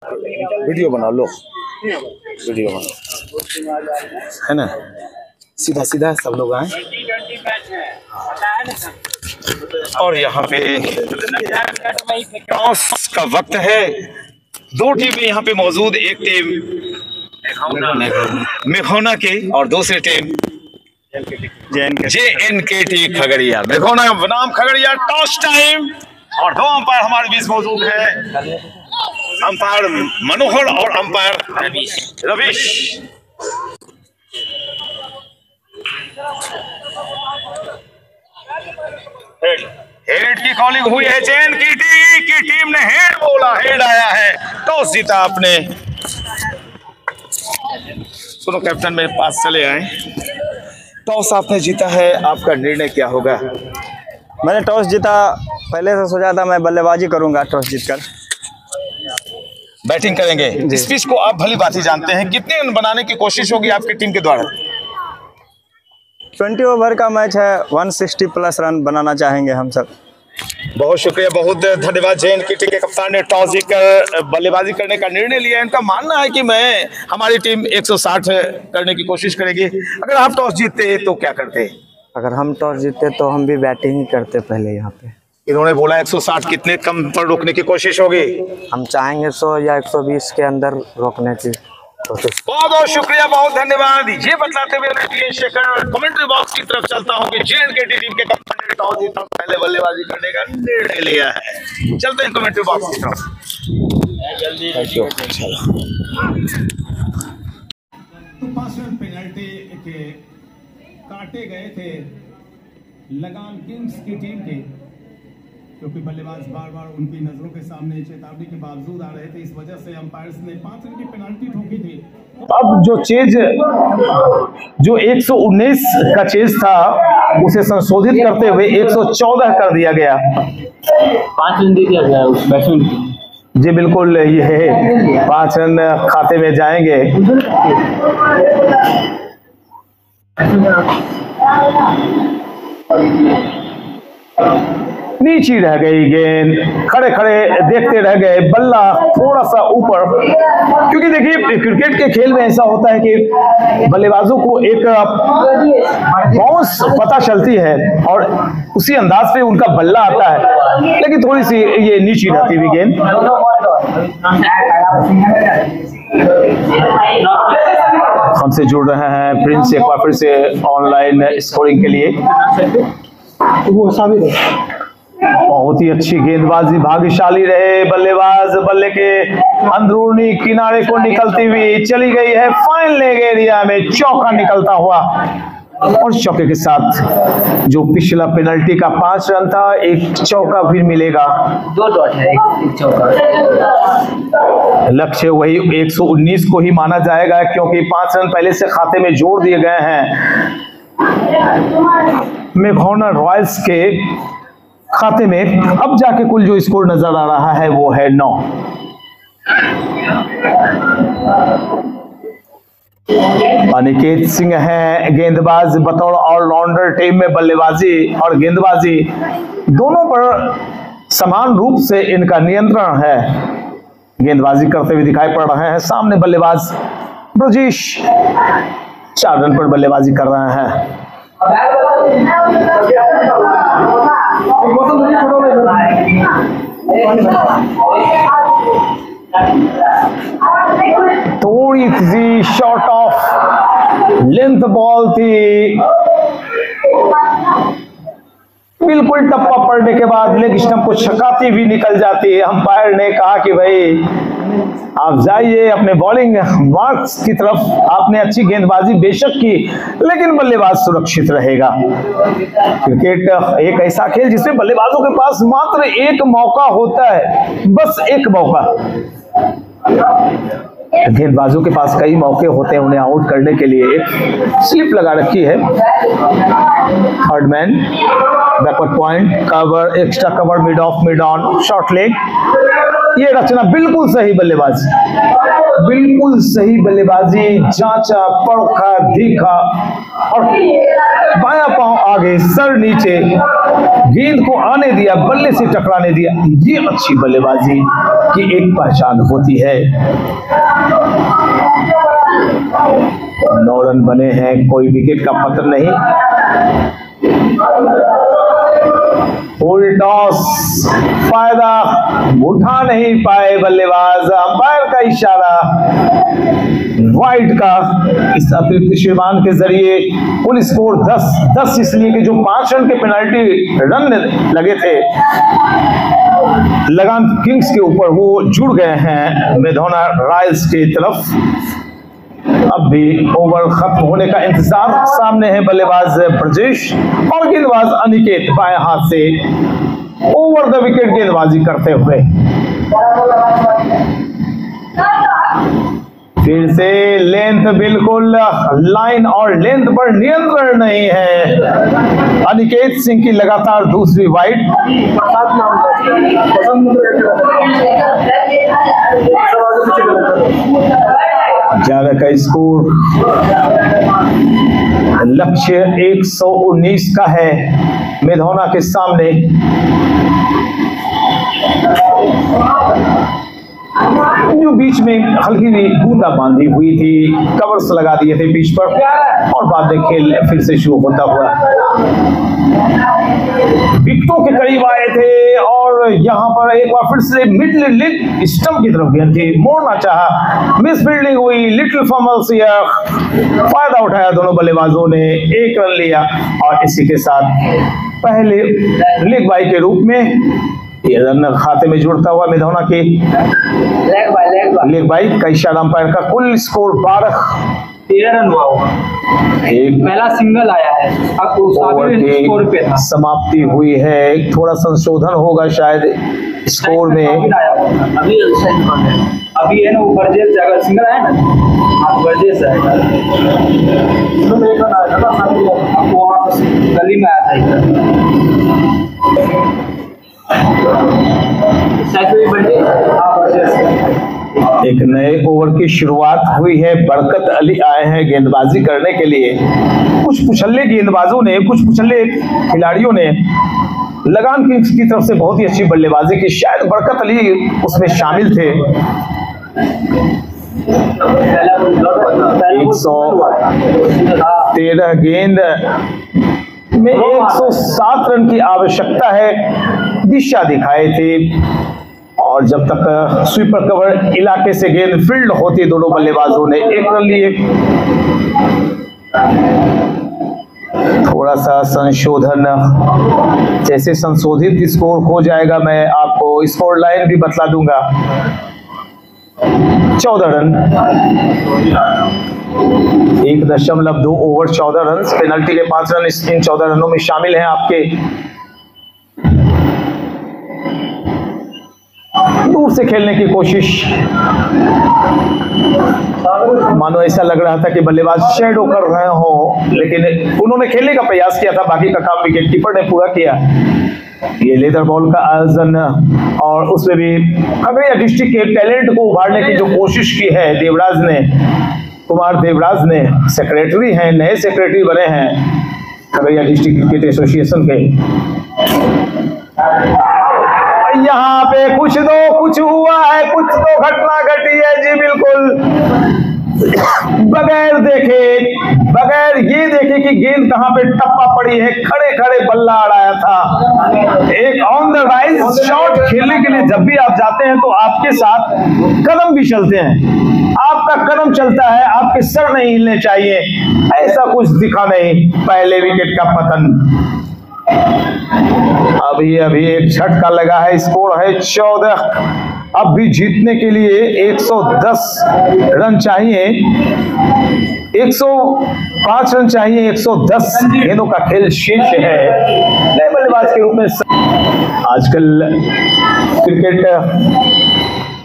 Video बना लो, video बना, है ना, सीधा सीधा सब लोग आए। और यहाँ पे टॉस का वक्त है। दो टीमें यहाँ पे मौजूद, एक टीम मेघौना की और दूसरी टीम JNKT खगड़िया। मेघौना बनाम खगड़िया, टॉस टाइम। और दो अंपायर हमारे बीच मौजूद है, अंपायर मनोहर और अंपायर रवीश। हेड की कॉलिंग हुई है, JNKT की टीम ने हेड बोला, हेड आया है, टॉस जीता आपने। सुनो कैप्टन, मेरे पास चले आए। टॉस आपने जीता है, आपका निर्णय क्या होगा? मैंने टॉस जीता, पहले से सोचा था मैं बल्लेबाजी करूंगा। टॉस जीतकर बैटिंग करेंगे। इस पिच को आप भली बात ही जानते हैं, कितने रन बनाने की कोशिश होगी आपकी टीम के द्वारा? 20 ओवर का मैच है, 160 प्लस रन बनाना चाहेंगे हम सब। बहुत शुक्रिया, बहुत धन्यवाद। JNKT के कप्तान ने टॉस जीतकर बल्लेबाजी करने का निर्णय लिया है। इनका मानना है कि हमारी टीम 160 करने की कोशिश करेगी। अगर आप टॉस जीतते तो क्या करते? अगर हम टॉस जीतते तो हम भी बैटिंग ही करते पहले यहाँ पे। इन्होंने बोला 160, कितने कम पर रोकने की कोशिश होगी? हम चाहेंगे 100 या 120 के अंदर रोकने की कोशिश। बहुत बहुत शुक्रिया, बहुत धन्यवाद। ये बताते हुए मैं शेखर कमेंट्री बॉक्स की तरफ चलता हूँ कि JNKT टीम के कप्तान ने टॉस जीता, पहले बल्लेबाजी करने का निर्णय लिया है। चलते हैं कमेंट्री बॉक्स की तरफ। पेनल्टी के काटे गए थे लगान किंग्स की टीम के, क्योंकि बल्लेबाज बार बार उनकी नजरों के सामने चेतावनी के बावजूद आ रहे थे। इस वजह से अंपायर्स ने 5 रन की पेनल्टी ठोकी थी। अब जो 119 का चेज था उसे संशोधित करते हुए 114 कर दिया गया। 5 रन दे दिया गया उस बैट्समैन को। जी बिल्कुल, ये है 5 रन खाते में जाएंगे। नीचे रह गई गेंद, खड़े खड़े देखते रह गए, बल्ला थोड़ा सा ऊपर। क्योंकि देखिए क्रिकेट के खेल में ऐसा होता है कि बल्लेबाजों को एक बाउंस पता चलती है और उसी अंदाज से उनका बल्ला आता है, लेकिन थोड़ी सी ये नीचे रहती हुई गेंद। हमसे जुड़ रहे हैं प्रिंस एक बार फिर से ऑनलाइन स्कोरिंग के लिए। वो साबित है, बहुत ही अच्छी गेंदबाजी, भाग्यशाली रहे बल्लेबाज। बल्ले के अंदरूनी किनारे को निकलती हुई चली गई है फाइन लेग एरिया में, चौका निकलता हुआ। और चौके के साथ जो पिछला पेनल्टी का 5 रन था, एक चौका फिर मिलेगा। 2 डॉट है, एक चौका। लक्ष्य वही 119 को ही माना जाएगा, क्योंकि 5 रन पहले से खाते में जोड़ दिए गए हैं। मेघौना रॉयल्स के खाते में अब जाके कुल जो स्कोर नजर आ रहा है वो है 9। अनिकेत सिंह है गेंदबाज, बतौर ऑलराउंडर टीम में बल्लेबाजी और गेंदबाजी दोनों पर समान रूप से इनका नियंत्रण है। गेंदबाजी करते हुए दिखाई पड़ रहे हैं। सामने बल्लेबाज ब्रजेश 4 रन पर बल्लेबाजी कर रहे हैं। थोड़ी सी शॉर्ट ऑफ लेंथ बॉल थी, बिल्कुल टप्पा पड़ने के बाद लेग स्टंप को छकाती हुई निकल जाती है। अंपायर ने कहा कि भाई आप जाइए अपने बॉलिंग मार्क्स की तरफ। आपने अच्छी गेंदबाजी बेशक की, लेकिन बल्लेबाज सुरक्षित रहेगा। क्रिकेट एक ऐसा खेल जिसमें बल्लेबाजों के पास मात्र एक मौका होता है, बस एक मौका। गेंदबाजों के पास कई मौके होते हैं उन्हें आउट करने के लिए। एक स्लिप लगा रखी है, third man, backward point, cover, extra cover, mid of, mid on, short leg. ये रचना बिल्कुल सही बल्लेबाजी, बिल्कुल सही बल्लेबाजी, जांचा, परखा, देखा और बायां पांव आगे, सर नीचे, गेंद को आने दिया, बल्ले से टकराने दिया। ये अच्छी बल्लेबाजी की एक पहचान होती है। 9 रन बने हैं, कोई विकेट का पतन नहीं। फुल टॉस, फायदा उठा नहीं पाए बल्लेबाज, अंपायर का इशारा वाइड का। इस अतिरिक्त श्रीमान के जरिए कुल स्कोर 10 इसलिए कि जो 5 रन के पेनल्टी रन लगे थे लगान किंग्स के ऊपर, वो जुड़ गए हैं मेधोना रॉयल्स की तरफ। अब भी ओवर खत्म होने का इंतजार। सामने है बल्लेबाज ब्रजेश और गेंदबाज अनिकेत बाएं हाथ से ओवर द विकेट गेंदबाजी करते हुए। फिर से लेंथ बिल्कुल लाइन और लेंथ पर नियंत्रण नहीं है। अनिकेत सिंह की लगातार दूसरी वाइड। ज्यादा का स्कोर लक्ष्य 119 का है मेधोना के सामने। जो बीच में हल्की बूंदाबांदी हुई थी, कवर्स लगा दिए थे पिच पर और बाद में खेल फिर से शुरू होता हुआ। विकेटों के करीब आए थे और यहां पर एक बार फिर से मिड लेग स्टंप की तरफ गेंद थी, मोड़ना चाहा, मिस फील्डिंग हुई, लिटिल फंबल्स या फायदा उठाया दोनों बल्लेबाजों ने, 1 रन लिया और इसी के साथ पहले लेग बाई के रूप में ये रन खाते में जुड़ता हुआ मेधोना की लेग बाई का इशारा अंपायर का। कुल स्कोर 13 रन हुआ होगा, एक पहला सिंगल आया है। अब ओवर की समाप्ति हुई है, थोड़ा संशोधन होगा शायद स्कोर में। अभी है ना वो बर्जेस, अगर सिंगल आया ना आप बर्जेस है वहाँ गली में आया था। एक नए ओवर की शुरुआत हुई है। बरकत अली आए हैं गेंदबाजी करने के लिए। कुछ पुछल्ले गेंदबाजों ने, कुछ पुछल्ले खिलाड़ियों ने लगान किंग्स की तरफ से बहुत ही अच्छी बल्लेबाजी की, शायद बरकत अली उसमें शामिल थे। 113 गेंद में 107 रन की आवश्यकता है, दिशा दिखाए थे और जब तक स्वीपर कवर इलाके से गेंद फील्ड होती, दोनों बल्लेबाजों ने 1 रन लिए। थोड़ा सा संशोधन, जैसे संशोधित स्कोर हो जाएगा मैं आपको स्कोर लाइन भी बतला दूंगा। 14 रन, 1.2 ओवर 14 रन, पेनल्टी के 5 रन इन 14 रनों में शामिल हैं आपके। दूर से खेलने की कोशिश, मानो ऐसा लग रहा था कि बल्लेबाज शेडो कर रहे हो, लेकिन उन्होंने खेलने का प्रयास किया था, बाकी का काम विकेट कीपर ने पूरा किया। ये लेदर बॉल का आयोजन और उसमें भी खगड़िया डिस्ट्रिक्ट के टैलेंट को उभारने की जो कोशिश की है देवराज ने, कुमार देवराज ने, सेक्रेटरी हैं, नए सेक्रेटरी बने हैं खगड़िया डिस्ट्रिक्ट क्रिकेट एसोसिएशन के। यहाँ पे कुछ हुआ है, कुछ तो घटना घटी है जी, बिल्कुल बगैर ये देखे कि गेंद कहां पे टप्पा पड़ी है, खड़े खड़े बल्ला अड़ाया था। एक ऑन द राइज शॉट खेलने के लिए जब भी आप जाते हैं तो आपके साथ कदम भी चलते हैं, आपका कदम चलता है, आपके सर नहीं हिलने चाहिए, ऐसा कुछ दिखा नहीं। पहले विकेट का पतन अभी एक झटका लगा है, स्कोर है 14। अब भी जीतने के लिए 110 रन चाहिए, 105 रन चाहिए, 110 गेंदों का खेल शेष है। नए बल्लेबाज के रूप में आजकल क्रिकेट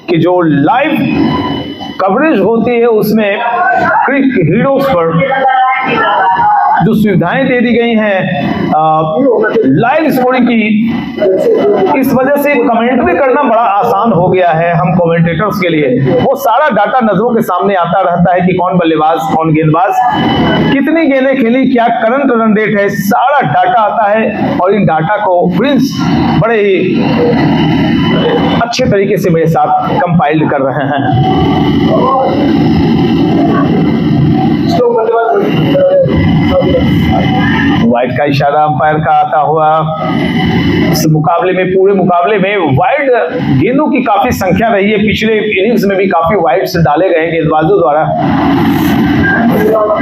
की जो लाइव कवरेज होती है उसमें क्रिक हीरोज पर जो सुविधाएं दे दी गई हैं लाइव स्कोरिंग की, इस वजह से कमेंट्री करना बड़ा आसान हो गया है हम कमेंटेटर्स के लिए। वो सारा डाटा नजरों के सामने आता रहता है कि कौन बल्लेबाज, कौन गेंदबाज, कितनी गेंदें खेली, क्या करंट रन रेट है, सारा डाटा आता है। और इन डाटा को प्रिंस बड़े ही अच्छे तरीके से मेरे साथ कंपाइल्ड कर रहे हैं। वाइड का इशारा अंपायर का आता हुआ। इस मुकाबले में, पूरे मुकाबले में वाइड गेंदों की काफी संख्या रही है। पिछले इनिंग्स में भी काफी वाइड्स डाले गए गेंदबाजों द्वारा।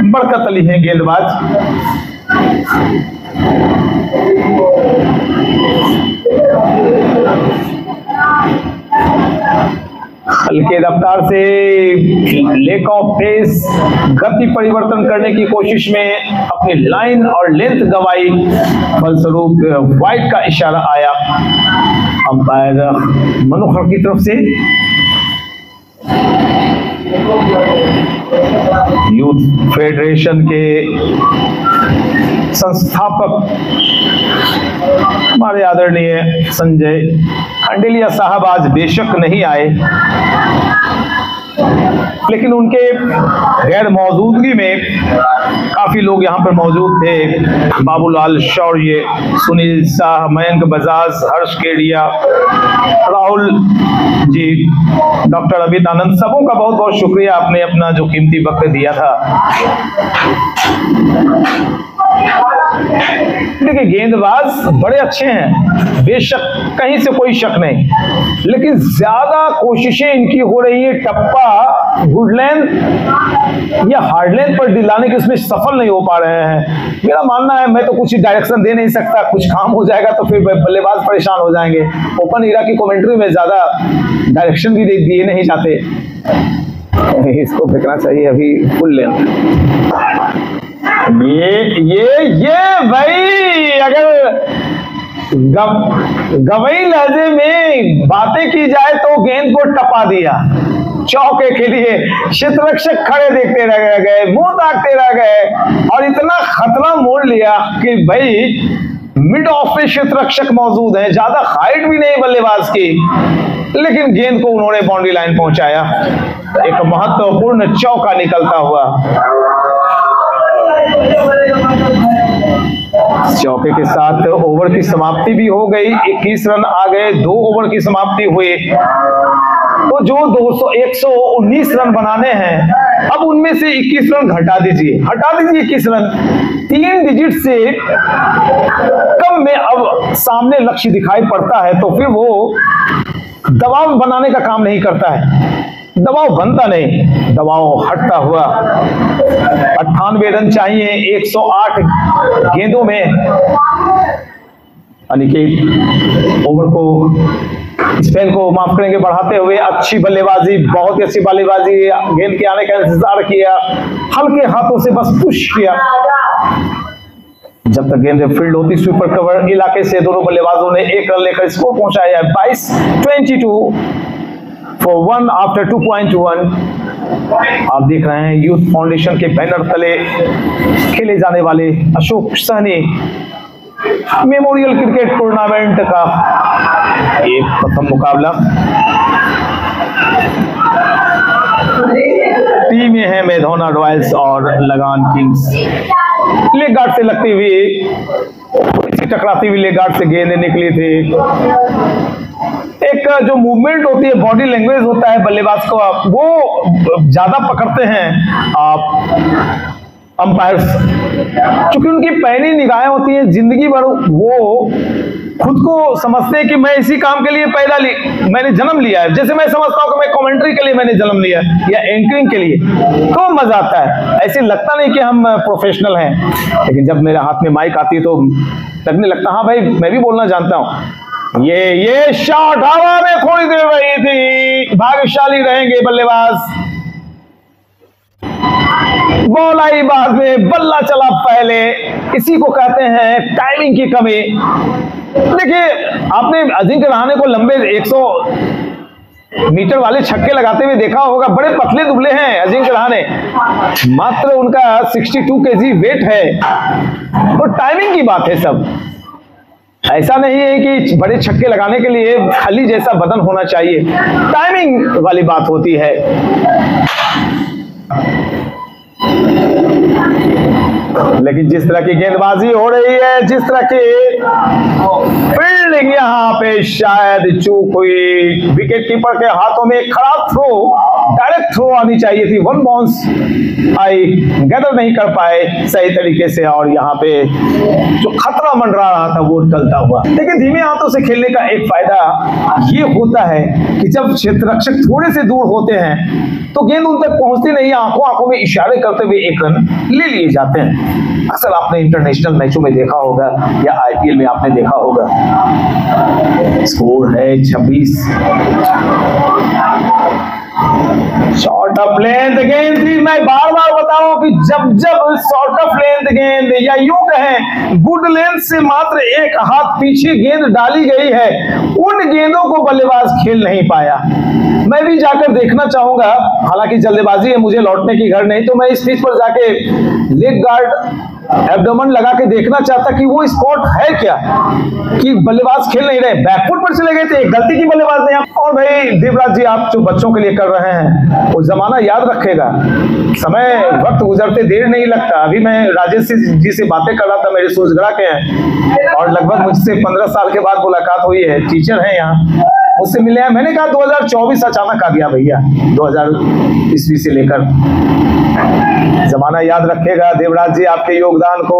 बरकत अली है गेंदबाज। हल्के रफ्तार से लेक ऑफ फेस गति परिवर्तन करने की कोशिश में अपनी लाइन और लेंथ गवाई, फलस्वरूप वाइड का इशारा आया अंपायर मनोहर की तरफ से। यूथ फेडरेशन के संस्थापक हमारे आदरणीय संजय खंडेलिया साहब आज बेशक नहीं आए, लेकिन उनके गैर मौजूदगी में काफी लोग यहाँ पर मौजूद थे। बाबूलाल शौर्य, सुनील शाह, मयंक बजाज, हर्ष केडिया, राहुल जी, डॉक्टर अमित आनंद, सबों का बहुत बहुत शुक्रिया, आपने अपना जो कीमती वक्त दिया था। देखिए गेंदबाज बड़े अच्छे हैं, बेशक कहीं से कोई शक नहीं, लेकिन ज्यादा कोशिशें इनकी हो रही है टप्पा, गुड लेंथ या हार्ड लेंथ पर दिलाने की, उसमें सफल नहीं हो पा रहे हैं। मेरा मानना है, मैं तो कुछ डायरेक्शन दे नहीं सकता, कुछ काम हो जाएगा तो फिर बल्लेबाज परेशान हो जाएंगे। ओपन इरा की कमेंट्री में ज्यादा डायरेक्शन भी दिए नहीं जाते। इसको फेंकना चाहिए अभी फुल लेंथ। ये भाई अगर गवई लहजे में बातें की जाए तो गेंद को टपा दिया, चौके के लिए क्षेत्ररक्षक खड़े देखते रह गए, मुंह ताकते रह गए और इतना खतरा मोड़ लिया कि भाई मिड ऑफ पे क्षेत्ररक्षक मौजूद है, ज्यादा हाइट भी नहीं बल्लेबाज की, लेकिन गेंद को उन्होंने बाउंड्री लाइन पहुंचाया। एक महत्वपूर्ण चौका निकलता हुआ। चौके के साथ ओवर की समाप्ति भी हो गई, 21 रन आ गए, 2 ओवर की समाप्ति हुई। तो जो 119 रन बनाने हैं, अब उनमें से 21 रन हटा दीजिए 21 रन, 3 डिजिट से कम में अब सामने लक्ष्य दिखाई पड़ता है, तो फिर वो दबाव बनाने का काम नहीं करता है, दबाव बनता नहीं, दबाव हटता हुआ। 98 रन चाहिए 108 गेंदों में। अनिकेत ओवर को, स्पेन को माफ करेंगे बढ़ाते हुए, अच्छी बल्लेबाजी, बहुत ही अच्छी बल्लेबाजी, गेंद के आने का इंतजार किया, हल्के हाथों से बस पुश किया। जब तक गेंद फील्ड होती, स्वीपर कवर इलाके से दोनों बल्लेबाजों ने 1 रन लेकर स्कोर पहुंचाया 22-22 for 1 after 2.1। आप देख रहे हैं यूथ फाउंडेशन के बैनर तले खेले जाने वाले Ashok Sahni memorial cricket tournament का ये प्रथम मुकाबला। टीमें हैं मैधौना रॉयल्स और लगान किंग्स। लेग गार्ड से लगती हुई, टकराती हुई लेग गार्ड से गेंदें निकली थी। एक जो मूवमेंट होती है, बॉडी लैंग्वेज होता है बल्लेबाज को, वो ज्यादा पकड़ते हैं आप अंपायर्स, क्योंकि उनकी पहली निगाहें होती हैं जिंदगी भर, वो खुद को समझते हैं कि मैं इसी काम के लिए मैंने जन्म लिया है। जैसे मैं समझता हूं कि मैं कमेंट्री के लिए मैंने जन्म लिया या एंकरिंग के लिए, तो मजा आता है। ऐसे लगता नहीं कि हम प्रोफेशनल हैं, लेकिन जब मेरे हाथ में माइक आती है तो लगने लगता हाँ भाई मैं भी बोलना जानता हूं। ये शॉट हवा में थोड़ी देर रही थी, भाग्यशाली रहेंगे बल्लेबाज। बॉल आई बाद में, बल्ला चला पहले, इसी को कहते हैं टाइमिंग की कमी। देखिए आपने अजिंक्य रहाणे को लंबे मीटर वाले छक्के लगाते हुए देखा होगा। बड़े पतले दुबले हैं अजिंक्य रहाणे, मात्र उनका 62 केजी वेट है। तो टाइमिंग की बात है सब, ऐसा नहीं है कि बड़े छक्के लगाने के लिए खली जैसा बदन होना चाहिए, टाइमिंग वाली बात होती है। लेकिन जिस तरह की गेंदबाजी हो रही है, जिस तरह की फील्डिंग यहाँ पे शायद चूक हुई। विकेट कीपर के हाथों में एक खराब थ्रो, डायरेक्ट थ्रो आनी चाहिए थी, वन बाउंस आई, गैदर नहीं कर पाए सही तरीके से, और यहाँ पे जो खतरा मंडरा रहा था वो टलता हुआ। लेकिन धीमे हाथों से खेलने का एक फायदा ये होता है कि जब क्षेत्ररक्षक थोड़े से दूर होते हैं तो गेंद उन तक पहुंचती नहीं, आंखों में इशारे करते हुए एक रन ले लिए जाते हैं। अक्सर आपने इंटरनेशनल मैचों में देखा होगा या आईपीएल में आपने देखा होगा। स्कोर है 26। शॉर्ट ऑफ लेंथ गेंद थी। मैं बार बार बताऊं कि जब शॉर्ट ऑफ लेंथ गेंद या यूं कहें गुड लेंथ से मात्र एक हाथ पीछे गेंद डाली गई है, उन गेंदों को बल्लेबाज खेल नहीं पाया। मैं भी जाकर देखना चाहूंगा, हालांकि जल्दबाजी है, मुझे लौटने की घर नहीं, तो मैं इस पिच पर जाके लेग गार्ड एब्डोमेन लगा के देखना चाहता कि वो स्पॉट है क्या, कि बल्लेबाज खेल नहीं रहे, बैकफुट पर चले गए थे, गलती की बल्लेबाज ने। और भाई देवराज जी, आप जो बच्चों के लिए कर रहे हैं वो जमाना याद रखेगा, समय वक्त गुजरते देर नहीं लगता। अभी मैं राजेश जी से बातें कर रहा था, मेरे सूझगढ़ा के हैं और लगभग मुझसे 15 साल के बाद मुलाकात हुई है, टीचर हैं यहाँ, उससे मिले हैं। मैंने कहा 2024 अचानक आ गया भैया, 2000 ईस्वी से लेकर। जमाना याद रखेगा देवराज जी आपके योगदान को,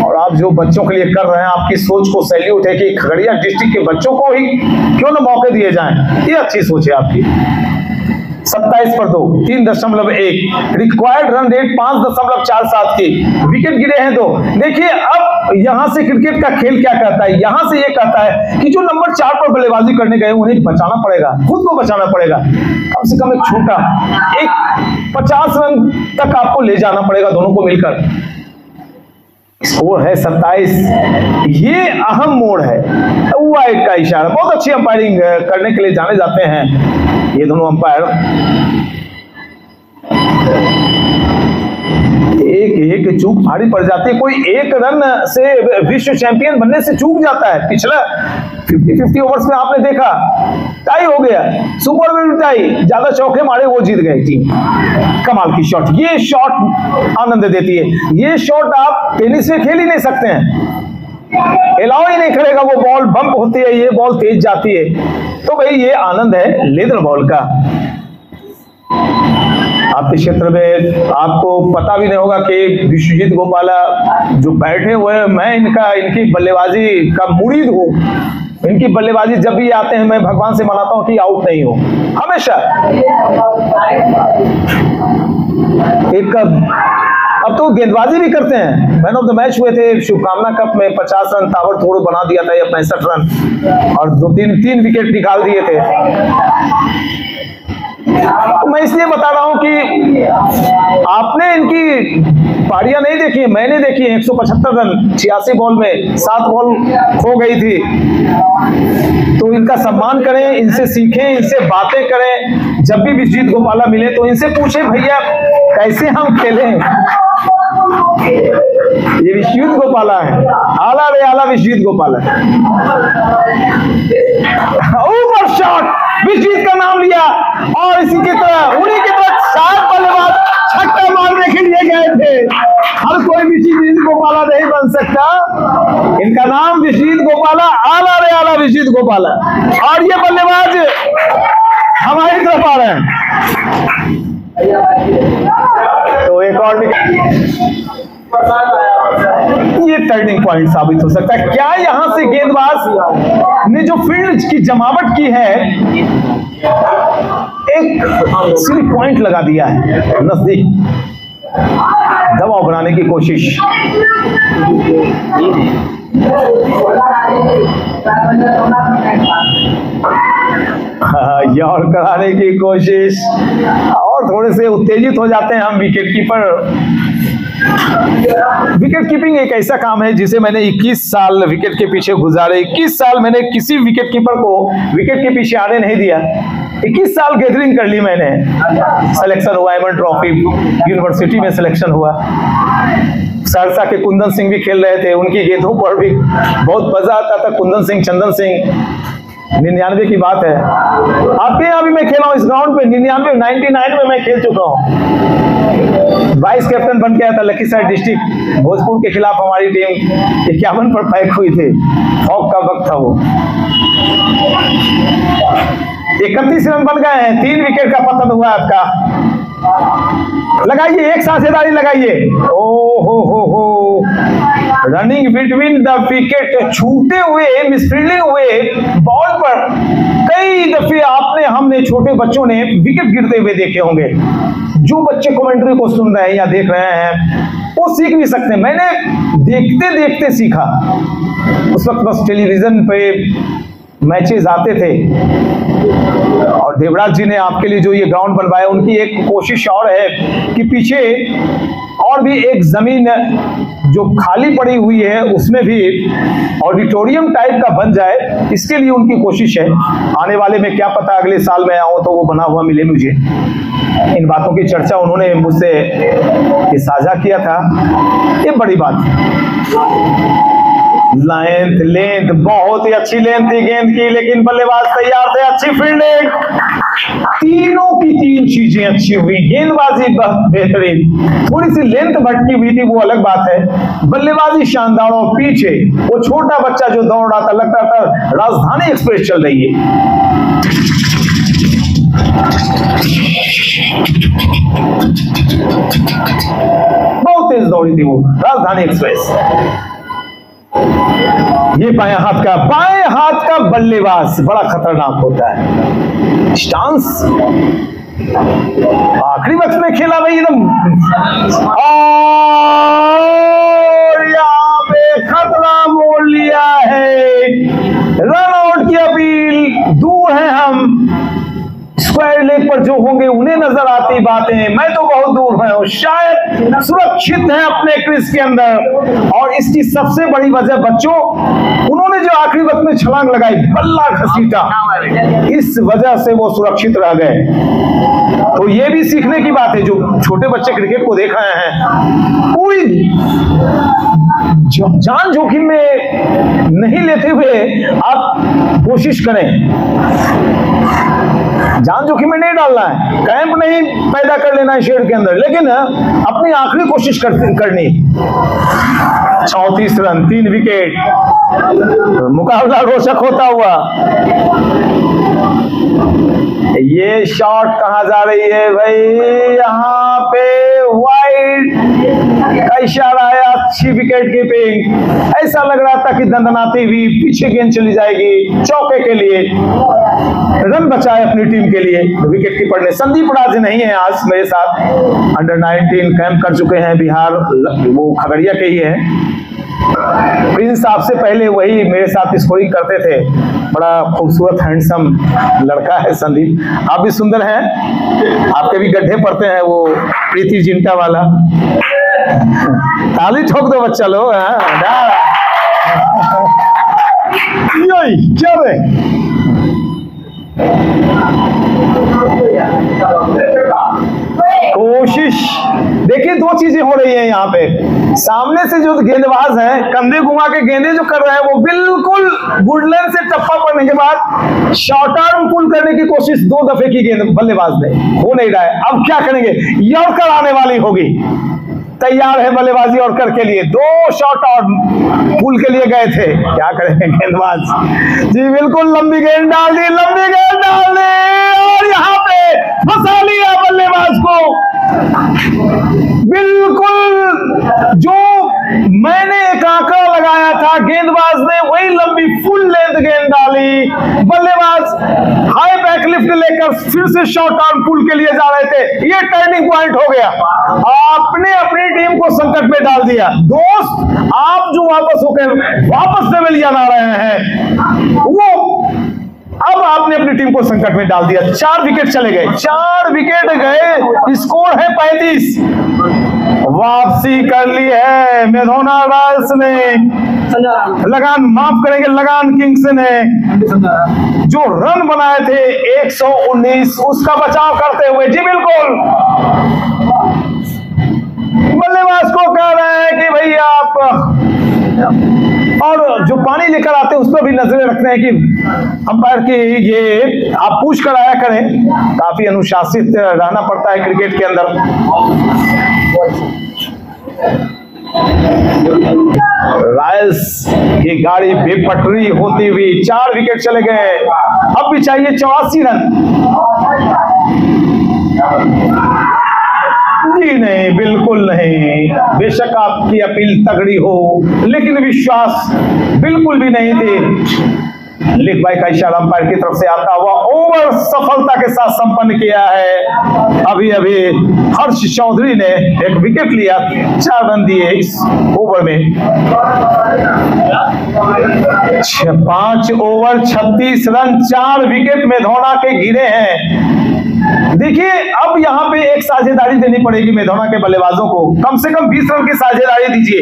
और आप जो बच्चों के लिए कर रहे हैं, आपकी सोच को सैल्यूट है कि खगड़िया डिस्ट्रिक्ट के बच्चों को ही क्यों न मौके दिए जाएं। ये अच्छी सोच है आपकी। 27 पर 2, 3.1 रिक्वायर्ड रन रेट 5.47 की, विकेट गिरे हैं 2। देखिए अब यहां से क्रिकेट का खेल क्या कहता है, यहां से ये कहता है कि जो नंबर 4 पर बल्लेबाजी करने गए उन्हें बचाना पड़ेगा, खुद को बचाना पड़ेगा, कम से कम एक छोटा एक 50 रन तक आपको ले जाना पड़ेगा दोनों को मिलकर। स्कोर है 27। ये अहम मोड़ है, वाइड का इशारा। बहुत अच्छी अंपायरिंग करने के लिए जाने जाते हैं ये दोनों अंपायर। एक चूक भारी पड़ जाती है, कोई एक रन से विश्व चैंपियन बनने से चूक जाता है। पिछला 50 ओवर्स में आपने देखा टाई हो गया, सुपर विकेट टाई, ज्यादा चौके मारे वो जीत गई टीम। कमाल की शॉट, ये शॉट आनंद देती है। ये शॉट आप टेनिस में खेल ही नहीं सकते हैं, अलाउ ही नहीं करेगा, वो बॉल बम्प होती है, ये बॉल तेज जाती है। तो भाई ये आनंद है लेदर बॉल का। आपके क्षेत्र में आपको पता भी नहीं होगा कि विश्वजीत गोपाला जो बैठे हुए, मैं इनकी बल्लेबाजी का मुरीद हूँ। इनकी बल्लेबाजी जब भी आते हैं मैं भगवान से मनाता हूं कि आउट नहीं हो, हमेशा। एक अब तो गेंदबाजी भी करते हैं। मैन ऑफ द मैच हुए थे शुभकामना कप में, 50 रन ताबड़तोड़ बना दिया था, या 65 रन, और 2-3 विकेट निकाल दिए थे। तो मैं इसलिए बता रहा हूं कि आपने इनकी पारियां नहीं देखी है, मैंने देखी है। 175 रन 86 बॉल में, 7 बॉल खो गई थी। तो इनका सम्मान करें, इनसे सीखें, इनसे बातें करें। जब भी विश्वजीत गोपाला मिले तो इनसे पूछें भैया कैसे हम खेलें। ये विश्वजीत गोपाला है, आला रे आला विश्वजीत गोपाला। ऊपर शॉट, विश्वजीत का नाम लिया, और इसी की तरह उन्हीं की तरह 4 बल्लेबाज छक्का मारने के लिए गए थे। हर कोई विश्वजीत गोपाला नहीं बन सकता, इनका नाम विश्वजीत गोपाला, आला रे आला विश्वजीत गोपाला। और ये बल्लेबाज हमारी तरफ आ रहे हैं। तो एक और ये टर्निंग पॉइंट साबित हो सकता है। क्या यहां से गेंदबाज ने जो फील्ड की जमावट की है, एक सीधी पॉइंट लगा दिया है नजदीक, दबाव बनाने की कोशिश। और कराने की कोशिश, और थोड़े से उत्तेजित हो जाते हैं हम विकेट कीपर। विकेट कीपिंग एक ऐसा काम है जिसे मैंने 21 साल विकेट के पीछे गुजारे। 21 साल मैंने किसी विकेट कीपर को विकेट के पीछे आने नहीं दिया। 21 साल गैदरिंग कर ली मैंने। सिलेक्शन हुआ एमन ट्रॉफी, यूनिवर्सिटी में सिलेक्शन हुआ। सहरसा के कुंदन सिंह भी खेल रहे थे, उनकी गेंदों पर भी बहुत मजा आता था। कुंदन सिंह, चंदन सिंह, 99 की बात है। आपके यहाँ भी मैं खेला हूँ इस ग्राउंड पे। 99 में मैं खेल चुका हूँ। वाइस कैप्टन बन गया था लखीसराय डिस्ट्रिक्ट भोजपुर के खिलाफ। हमारी टीम 51 पर पैक हुई थी। फॉग का वक्त था वो। 31 रन बन गए हैं। 3 विकेट का पतन हुआ आपका। लगाइए, एक साझेदारी लगाइए। ओ हो रनिंग बिटवीन द विकेट, छूटे हुए, मिसफील्डिंग हुए बॉल पर कई दफे हमने छोटे बच्चों ने विकेट गिरते हुए देखे होंगे। जो बच्चे कमेंट्री को सुन रहे हैं या देख रहे हैं वो सीख भी सकते हैं। मैंने देखते देखते सीखा। उस वक्त बस टेलीविजन पे मैचेस आते थे और देवराज जी ने आपके लिए जो ये ग्राउंड बनवाया, उनकी एक कोशिश और है कि पीछे और भी एक जमीन जो खाली पड़ी हुई है उसमें भी ऑडिटोरियम टाइप का बन जाए। इसके लिए उनकी कोशिश है। आने वाले में क्या पता अगले साल में आऊं तो वो बना हुआ मिले मुझे। इन बातों की चर्चा उन्होंने मुझसे साझा किया था। ये बड़ी बात है। लेंथ बहुत ही अच्छी लेंथ थी गेंद की, लेकिन बल्लेबाज तैयार थे। अच्छी फील्डिंग, तीनों की 3 चीजें अच्छी हुई। गेंदबाजी बेहतरीन, थोड़ी सी लेंथ भटकी हुई थी वो अलग बात है। बल्लेबाजी शानदार और पीछे वो छोटा बच्चा जो दौड़ रहा था, लगता था राजधानी एक्सप्रेस चल रही है। बहुत तेज दौड़ी थी वो राजधानी एक्सप्रेस। ये बाएं हाथ का बल्लेबाज बड़ा खतरनाक होता है। स्टांस आखिरी वक्त में खेला भाई एकदम, और यहाँ पे खतरा मोड़ लिया है। रन आउट की अपील। दूर है हम, स्क्वायर लेग पर जो होंगे उन्हें नजर आती बातें। मैं तो बहुत दूर हूं, शायद सुरक्षित है अपने क्रीज के अंदर। और इसकी सबसे बड़ी वजह बच्चों, उन्होंने जो आखिरी वक्त में छलांग लगाई, बल्ला घसीटा, इस वजह से वो सुरक्षित रह गए। तो ये भी सीखने की बात है। जो छोटे बच्चे क्रिकेट को देख रहे हैं, कोई जान जोखिम में नहीं लेते हुए आप कोशिश करें। जान जोखिम में नहीं डालना है, कैंप नहीं पैदा कर लेना है शेड के अंदर, लेकिन अपनी आखिरी कोशिश करनी। 34 रन, 3 विकेट, मुकाबला रोचक होता हुआ। ये शॉट कहां जा रही है भाई? यहाँ पे वाइड का इशारा है। अच्छी विकेट कीपिंग। ऐसा लग रहा था कि दंदनाती हुई पीछे गेंद चली जाएगी चौके के लिए। रन बचाए अपनी टीम के लिए विकेट कीपर ने। संदीप राज नहीं है आज मेरे साथ, अंडर 19 कैंप कर चुके हैं बिहार, वो खगड़िया के ही है। प्रिंस साहब से पहले वही मेरे साथ स्कोरिंग करते थे। बड़ा खूबसूरत हैंडसम लड़का है संदीप। आप भी सुंदर हैं, आपके भी गड्ढे पड़ते हैं वो प्रीति जिंटा वाला। ताली ठोक दो बच्चा लोग। क्या कोशिश देखिए, 2 चीजें हो रही हैं यहाँ पे। सामने से जो गेंदबाज हैं, कंधे घुमा के गेंदे जो कर रहे हैं, वो बिल्कुल गुडलैंड से टप्पा पड़ने के बाद शॉर्ट आर्म पुल करने की कोशिश 2 दफे की गेंद बल्लेबाज ने, हो नहीं रहा है। अब क्या करेंगे? यॉर्कर आने वाली होगी। तैयार है बल्लेबाजी यॉर्कर के लिए। 2 शॉट आर्म पुल के लिए गए थे। क्या करेंगे गेंदबाज जी? बिल्कुल लंबी गेंद डाल दी, लंबी गेंद डाल दी और यहाँ पे फंसा लिया बल्लेबाज को। बिल्कुल जो मैंने एक आंकड़ा लगाया था, गेंदबाज ने वही लंबी फुल लेंथ गेंद डाली। बल्लेबाज हाई बैकलिफ्ट लेकर फिर से शॉर्ट आर्म पुल के लिए जा रहे थे। ये टर्निंग पॉइंट हो गया। आपने अपनी टीम को संकट में डाल दिया। दोस्त, आप जो वापस होकर वापस पवेलियन आ रहे हैं, वो अब आपने अपनी टीम को संकट में डाल दिया। 4 विकेट चले गए, 4 विकेट गए। स्कोर है 35 वापसी कर ली है मेधोना रॉयल्स ने, लगान माफ करेंगे लगान किंग्स ने। जो रन बनाए थे 119 उसका बचाव करते हुए, जी बिल्कुल बल्लेबाज को कह रहे हैं कि भैया आप, और जो पानी लेकर आते हैं उस पर भी नजरें रखते हैं कि अंपायर की ये आप पूछ कर आया करें। काफी अनुशासित रहना पड़ता है क्रिकेट के अंदर। रॉयल्स की गाड़ी बेपटरी होती हुई 4 विकेट चले गए। अब भी चाहिए 84 रन। जी नहीं, बिल्कुल नहीं। बेशक आपकी अपील तगड़ी हो, लेकिन विश्वास बिल्कुल भी नहीं थे। लिख भाई का इशारा अंपायर की तरफ से आता हुआ ओवर सफलता के साथ संपन्न किया है। अभी अभी हर्ष चौधरी ने एक विकेट लिया, 4 रन दिए इस ओवर में। 5 ओवर 36 रन, 4 विकेट मेधोना के गिरे हैं। देखिए अब यहाँ पे एक साझेदारी देनी पड़ेगी मेधोना के बल्लेबाजों को, कम से कम 20 रन की साझेदारी दीजिए।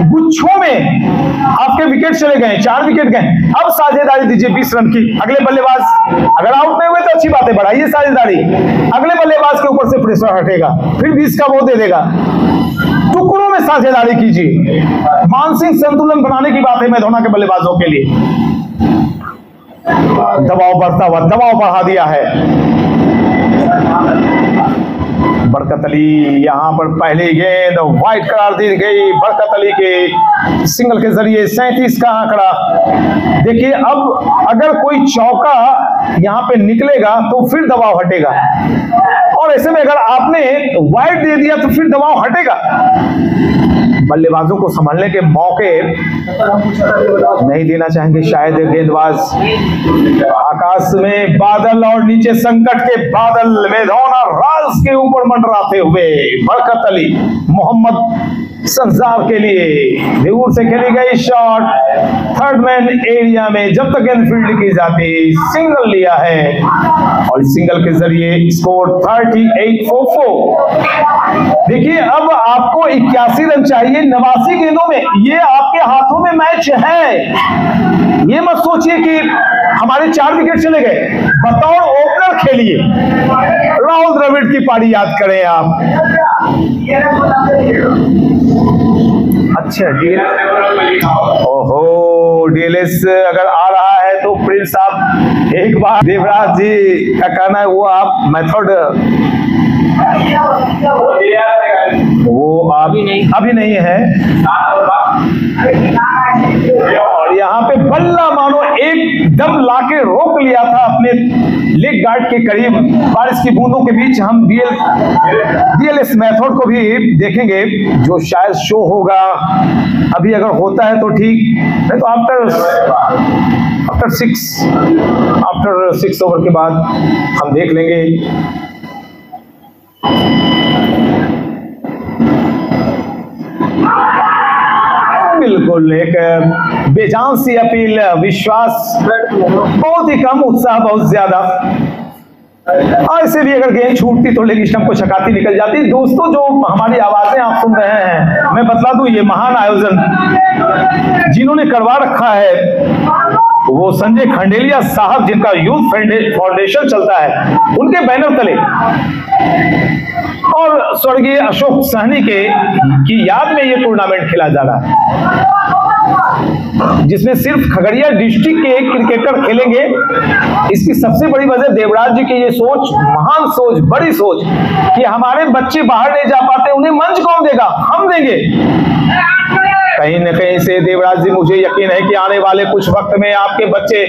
गुच्छों में आपके विकेट चले गए, 4 विकेट गए, अब साझेदारी दीजिए 20 रन की। अगले बल्लेबाज अगर आउट नहीं हुए तो अच्छी बात है, बढ़ाइए साझेदारी। अगले बल्लेबाज के ऊपर से प्रेशर हटेगा, फिर 20 का वो दे देगा। टुकड़ों में साझेदारी कीजिए, मानसिक संतुलन बनाने की बात है मेधोना के बल्लेबाजों के लिए। दबाव बढ़ता हुआ, दबाव बढ़ा दिया है बरकत अली। यहां पर पहली गेंद वाइड करार दी गई बरकत अली के सिंगल के जरिए 37 का आंकड़ा। देखिए अब अगर कोई चौका यहां पे निकलेगा तो फिर दबाव हटेगा, और ऐसे में अगर आपने वाइड दे दिया तो फिर दबाव हटेगा। बल्लेबाजों को संभलने के मौके नहीं देना चाहेंगे शायद गेंदबाज। आकाश में बादल और नीचे संकट के बादल मेधोना रॉयल्स के ऊपर मंडराते हुए बरकत अली मोहम्मद संजार के लिए दूर से खेली गई शॉट, थर्ड मैन एरिया में जब तक गेंद फील्ड की जाती, सिंगल लिया है और सिंगल के जरिए स्कोर 38-44। देखिए अब आपको 81 रन चाहिए 89 गेंदों में, ये आपके हाथों में मैच है। ये मत सोचिए कि हमारे 4 विकेट चले गए, बतौर ओपनर खेलिए। राहुल द्रविड़ की पारी याद करें आप। अच्छा ओहो डीएलएस अगर आ रहा है तो प्रिंस साहब एक बार देवराज जी का कहना है वो आप मेथड वो अभी नहीं है। और यहाँ पे बल्ला मानो एकदम लाके रोक लिया था अपने लेग गार्ड के करीब। बारिश की बूंदों के बीच हम डीएलएस मेथड को भी देखेंगे जो शायद शो होगा। अभी अगर होता है तो ठीक, नहीं तो आफ्टर 6 ओवर के बाद हम देख लेंगे। बिल्कुल एक बेजान सी अपील, विश्वास बहुत ही कम, उत्साह बहुत ज्यादा। ऐसे भी अगर गेंद छूटती तो लेग स्टंप को छकाती निकल जाती। दोस्तों जो हमारी आवाजें आप सुन रहे हैं, मैं बतला दूं ये महान आयोजन जिन्होंने करवा रखा है वो संजय खंडेलिया साहब, जिनका यूथ फाउंडेशन चलता है, उनके बैनर तले और स्वर्गीय अशोक सहनी की याद में ये टूर्नामेंट खेला जा रहा है, जिसमें सिर्फ खगड़िया डिस्ट्रिक्ट के क्रिकेटर खेलेंगे। इसकी सबसे बड़ी वजह देवराज जी की ये सोच, महान सोच, बड़ी सोच कि हमारे बच्चे बाहर नहीं जा पाते, उन्हें मंच कौन देगा? हम देंगे। कहीं न कहीं से देवराज जी, मुझे यकीन है कि आने वाले कुछ वक्त में आपके बच्चे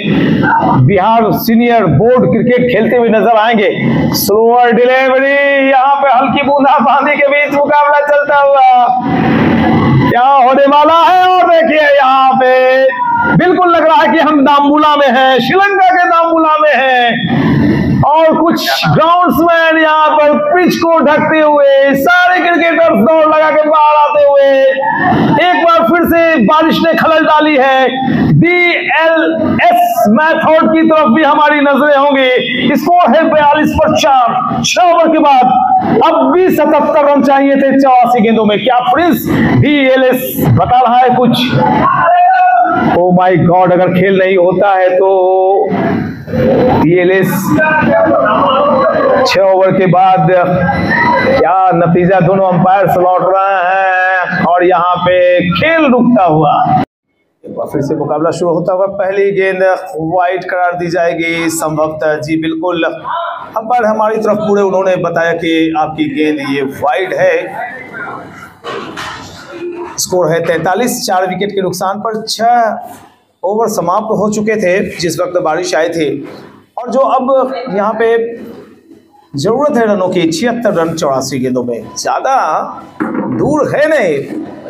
बिहार सीनियर बोर्ड क्रिकेट खेलते हुए नजर आएंगे। स्लोअर डिलीवरी, यहाँ पे हल्की बूंदाबांदी के बीच मुकाबला चलता हुआ क्या होने वाला है। और देखिए यहाँ पे बिल्कुल लग रहा है कि हम दाम्बुला में हैं, श्रीलंका के दाम्बुला में हैं। और कुछ ग्राउंड्समैन यहाँ पर पिच को ढकते हुए, सारे क्रिकेटर्स दौड़ लगा के बाहर आते हुए। एक बार फिर से बारिश ने खलल डाली है। DLS मेथड की तरफ भी हमारी नजरें होंगी। स्कोर है 42 पर 4, 6 ओवर के बाद। अब भी 77 रन चाहिए थे 84 गेंदों में। क्या प्रिंस DLS बता रहा है कुछ? ओ माय गॉड, अगर खेल नहीं होता है तो DLS 6 ओवर के बाद क्या नतीजा, दोनों अंपायर लौट रहे हैं और यहाँ पे खेल रुकता हुआ। एक बार फिर से मुकाबला शुरू होता हुआ। पहली गेंद वाइड करार दी जाएगी संभवतः। जी बिल्कुल, अंपायर हमारी तरफ पूरे उन्होंने बताया कि आपकी गेंद ये वाइड है। स्कोर है 43, 4 विकेट के नुकसान पर। 6 ओवर समाप्त हो चुके थे जिस वक्त बारिश आई थी, और जो अब यहाँ पे जरूरत है रनों की 76 रन 84 गेंदों में। ज्यादा दूर है नहीं,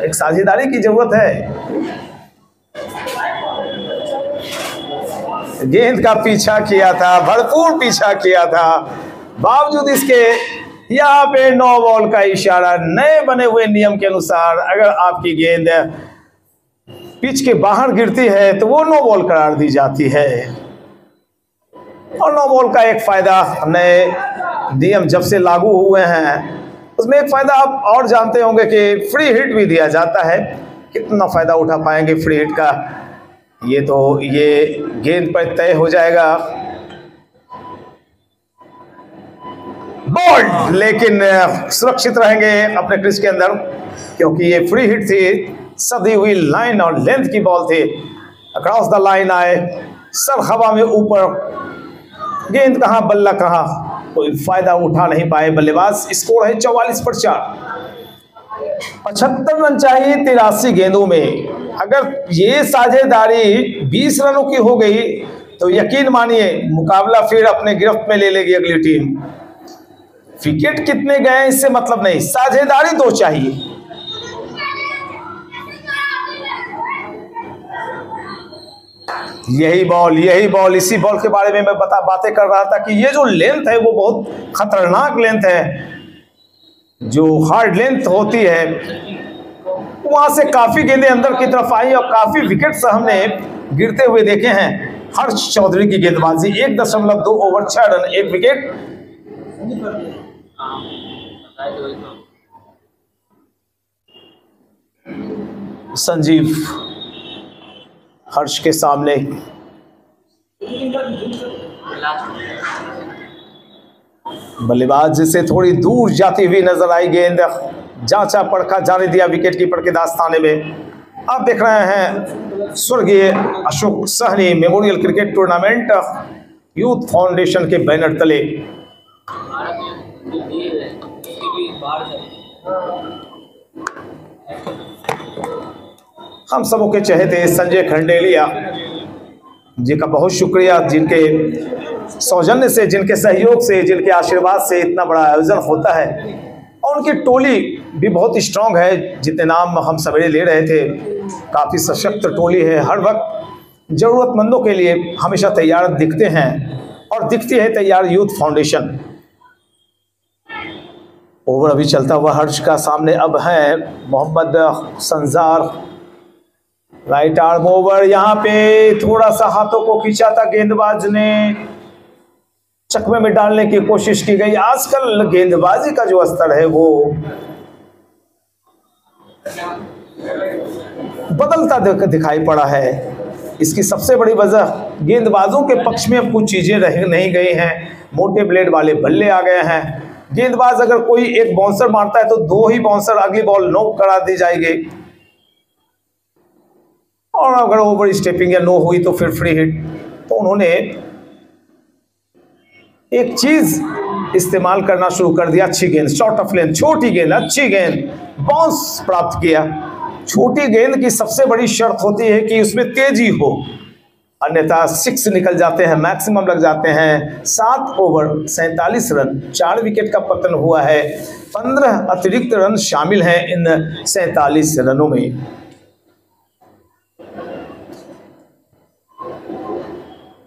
एक साझेदारी की जरूरत है। गेंद का पीछा किया था, भरपूर पीछा किया था, बावजूद इसके यहाँ पे 9 बॉल का इशारा। नए बने हुए नियम के अनुसार अगर आपकी गेंद पिच के बाहर गिरती है तो वो 9 बॉल करार दी जाती है। और 9 बॉल का एक फायदा, नए नियम जब से लागू हुए हैं उसमें एक फायदा आप और जानते होंगे कि फ्री हिट भी दिया जाता है। कितना फायदा उठा पाएंगे फ्री हिट का, ये गेंद पर तय हो जाएगा। बोल्ड, लेकिन सुरक्षित रहेंगे अपने क्रीज के अंदर, क्योंकि ये फ्री हिट थी। सदी हुई लाइन और लेंथ की बॉल थी। अक्रॉस द लाइन आए, सर हवा में ऊपर, गेंद कहां बल्ला कहां, कोई फायदा उठा नहीं पाए बल्लेबाज। स्कोर है 44 पर 4, 75 रन चाहिए 83 गेंदों में। अगर ये साझेदारी 20 रनों की हो गई तो यकीन मानिए मुकाबला फिर अपने गिरफ्त में ले लेगी अगली टीम। विकेट कितने गए इससे मतलब नहीं, साझेदारी 2 चाहिए। यही बॉल, इसी बॉल के बारे में मैं बातें कर रहा था कि ये जो लेंथ है वो बहुत खतरनाक लेंथ है। जो हार्ड लेंथ होती है वहां से काफी गेंदें अंदर की तरफ आई और काफी विकेट्स हमने गिरते हुए देखे हैं। हर्ष चौधरी की गेंदबाजी 1.2 ओवर 6 रन 1 विकेट। संजीव हर्ष के सामने बल्लेबाज से थोड़ी दूर जाती हुई नजर आई गेंद, जांचा परखा जाने दिया विकेट कीपर के दास्ताने में। आप देख रहे हैं स्वर्गीय Ashok Sahni memorial cricket tournament youth foundation के बैनर तले। हम सबों के चहेते संजय खंडेलिया जी का बहुत शुक्रिया, जिनके सौजन्य से, जिनके सहयोग से, जिनके आशीर्वाद से इतना बड़ा आयोजन होता है। और उनकी टोली भी बहुत स्ट्रांग है। जितने नाम हम सवेरे ले रहे थे, काफ़ी सशक्त टोली है। हर वक्त ज़रूरतमंदों के लिए हमेशा तैयार दिखते हैं और दिखती है तैयार यूथ फाउंडेशन। ओवर अभी चलता हुआ हर्ष का सामने अब है Mohammad Sanjar. Right arm over, यहाँ पे थोड़ा सा हाथों को खींचा था गेंदबाज ने, चकमे में डालने की कोशिश की गई। आजकल गेंदबाजी का जो स्तर है वो बदलता दिखाई पड़ा है। इसकी सबसे बड़ी वजह गेंदबाजों के पक्ष में अब कुछ चीजें रह नहीं गई हैं। मोटे ब्लेड वाले बल्ले आ गए हैं। गेंदबाज अगर कोई एक बाउंसर मारता है तो 2 ही बाउंसर अगली बॉल नॉक करा दी जाएगी, और अगर ओवर स्टेपिंग या नो हुई तो फिर फ्री हिट। तो उन्होंने एक चीज इस्तेमाल करना शुरू कर दिया, अच्छी गेंद, शॉर्ट ऑफ लेंथ, छोटी गेंद, अच्छी गेंद, बाउंस प्राप्त किया। छोटी गेंद की सबसे बड़ी शर्त होती है कि उसमें तेजी हो, अन्यथा 6 निकल जाते हैं, मैक्सिमम लग जाते हैं। 7 ओवर 47 रन 4 विकेट का पतन हुआ है। 15 अतिरिक्त रन शामिल हैं इन 47 रनों में।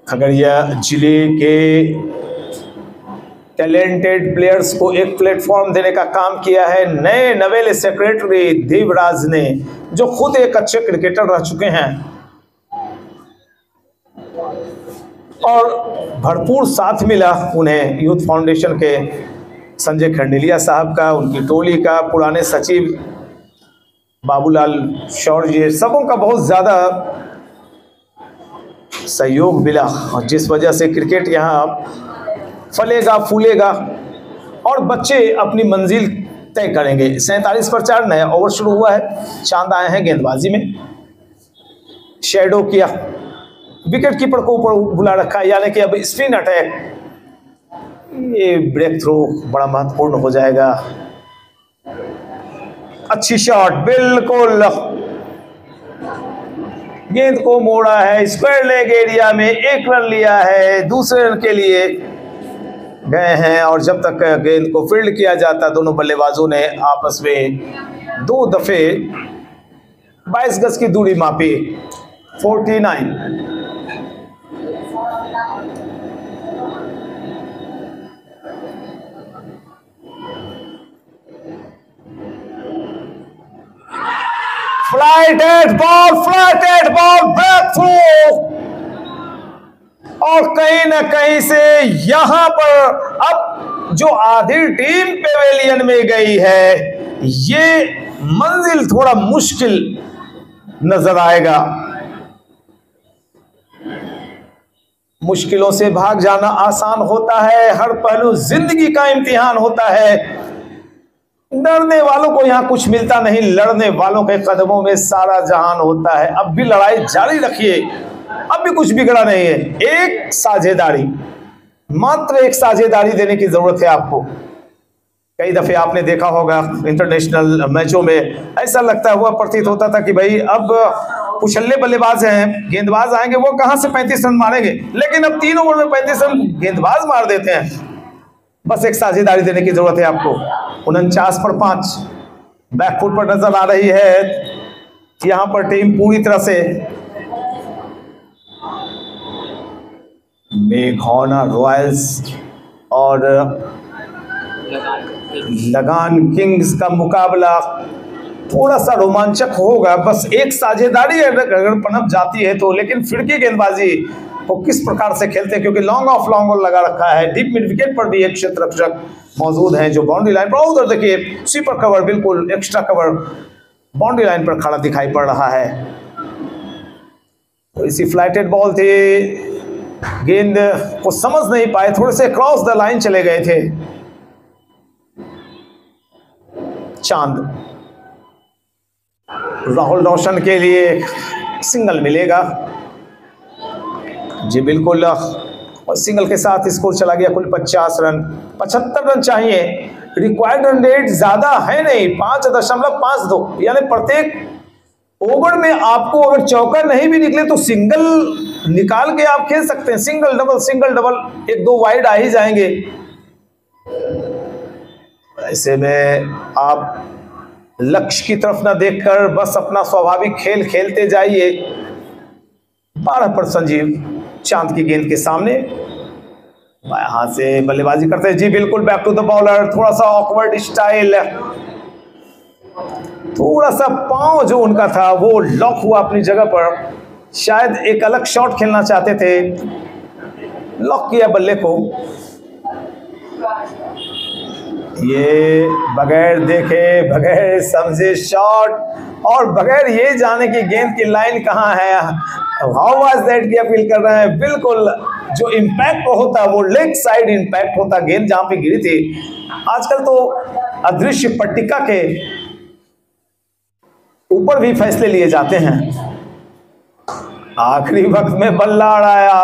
खगड़िया जिले के टैलेंटेड प्लेयर्स को एक प्लेटफॉर्म देने का काम किया है नए नवेले सेक्रेटरी देवराज ने, जो खुद एक अच्छे क्रिकेटर रह चुके हैं और भरपूर साथ मिला उन्हें यूथ फाउंडेशन के संजय खंडेलिया साहब का, उनकी टोली का, पुराने सचिव बाबूलाल शौर्य, सबों का बहुत ज़्यादा सहयोग मिला और जिस वजह से क्रिकेट यहाँ फलेगा फूलेगा और बच्चे अपनी मंजिल तय करेंगे। 47 पर 4 नया ओवर शुरू हुआ है। चांद आए हैं गेंदबाजी में, शेडो किया, विकेट कीपर को ऊपर बुला रखा है, यानी कि अब स्पिन अटैक, ये ब्रेक थ्रो बड़ा महत्वपूर्ण हो जाएगा। अच्छी शॉट, बिल्कुल गेंद को मोड़ा है, स्क्वायर लेग एरिया में 1 रन लिया है, दूसरे रन के लिए गए हैं और जब तक गेंद को फील्ड किया जाता दोनों बल्लेबाजों ने आपस में 2 दफे 22 गज की दूरी मापी। 49 फ्लाइटेड बॉल, ब्रेक थ्रू, और कहीं ना कहीं से यहां पर अब जो आधी टीम पेवेलियन में गई है, ये मंजिल थोड़ा मुश्किल नजर आएगा। मुश्किलों से भाग जाना आसान होता है, हर पहलू जिंदगी का इम्तिहान होता है। डरने वालों को यहां कुछ मिलता नहीं, लड़ने वालों के कदमों में सारा जहान होता है। अब भी लड़ाई जारी रखिए, अब भी कुछ बिगड़ा नहीं है। एक साझेदारी, मात्र एक साझेदारी देने की जरूरत है आपको। कई दफे आपने देखा होगा इंटरनेशनल मैचों में ऐसा लगता हुआ प्रतीत होता था कि भाई अब कुशल्ले बल्लेबाज हैं, गेंदबाज आएंगे, वो कहां से 35 रन मारेंगे, लेकिन अब 3 ओवर में 35 रन गेंदबाज मार देते हैं। बस एक साझेदारी देने की जरूरत है आपको। 49 पर 5 बैकफुट पर नजर आ रही है यहां पर टीम पूरी तरह से। मेघौना रॉयल्स और लगान किंग्स का मुकाबला थोड़ा सा रोमांचक होगा। बस एक साझेदारी अगर पनप जाती है तो, लेकिन फिरकी गेंदबाजी वो किस प्रकार से खेलते हैं, क्योंकि लॉन्ग ऑफ लॉन्ग लगा रखा है। डीप मिड विकेट पर भी एक क्षेत्र रक्षक मौजूद हैं जो बाउंड्री लाइन पर, उधर देखिए स्वीपर कवर, बिल्कुल एक्स्ट्रा कवर बाउंड्री लाइन पर खड़ा दिखाई पड़ रहा है। तो इसी फ्लाइटेड बॉल थी, गेंद को समझ नहीं पाए, थोड़े से क्रॉस द लाइन चले गए थे। चांद, राहुल रोशन के लिए सिंगल मिलेगा जी, बिल्कुल, और सिंगल के साथ स्कोर चला गया कुल 50 रन। 75 रन चाहिए, रिक्वायर्ड रन रेट ज्यादा है नहीं, 5.52, यानी प्रत्येक ओवर में आपको अगर चौका नहीं भी निकले तो सिंगल निकाल के आप खेल सकते हैं। सिंगल डबल 1-2 वाइड आ ही जाएंगे। ऐसे में आप लक्ष्य की तरफ ना देखकर बस अपना स्वाभाविक खेल खेलते जाइए। 12 पर संजीव चांद की गेंद के सामने बाएं हाथ से बल्लेबाजी करते हैं जी, बिल्कुल बैक टू द बॉलर। थोड़ा सा ऑकवर्ड स्टाइल, थोड़ा सा पांव जो उनका था वो लॉक हुआ अपनी जगह पर, शायद एक अलग शॉट खेलना चाहते थे, लॉक किया बल्ले को। ये बगैर देखे, बगैर समझे शॉट और बगैर ये जाने की गेंद की लाइन कहाँ है, हाउ वाज दैट की अपील कर रहे हैं। बिल्कुल जो इम्पैक्ट होता वो लेग साइड इम्पैक्ट होता, गेंद जहां पे गिरी थी। आजकल तो अदृश्य पट्टिका के ऊपर भी फैसले लिए जाते हैं। आखिरी वक्त में बल्ला उड़ाया,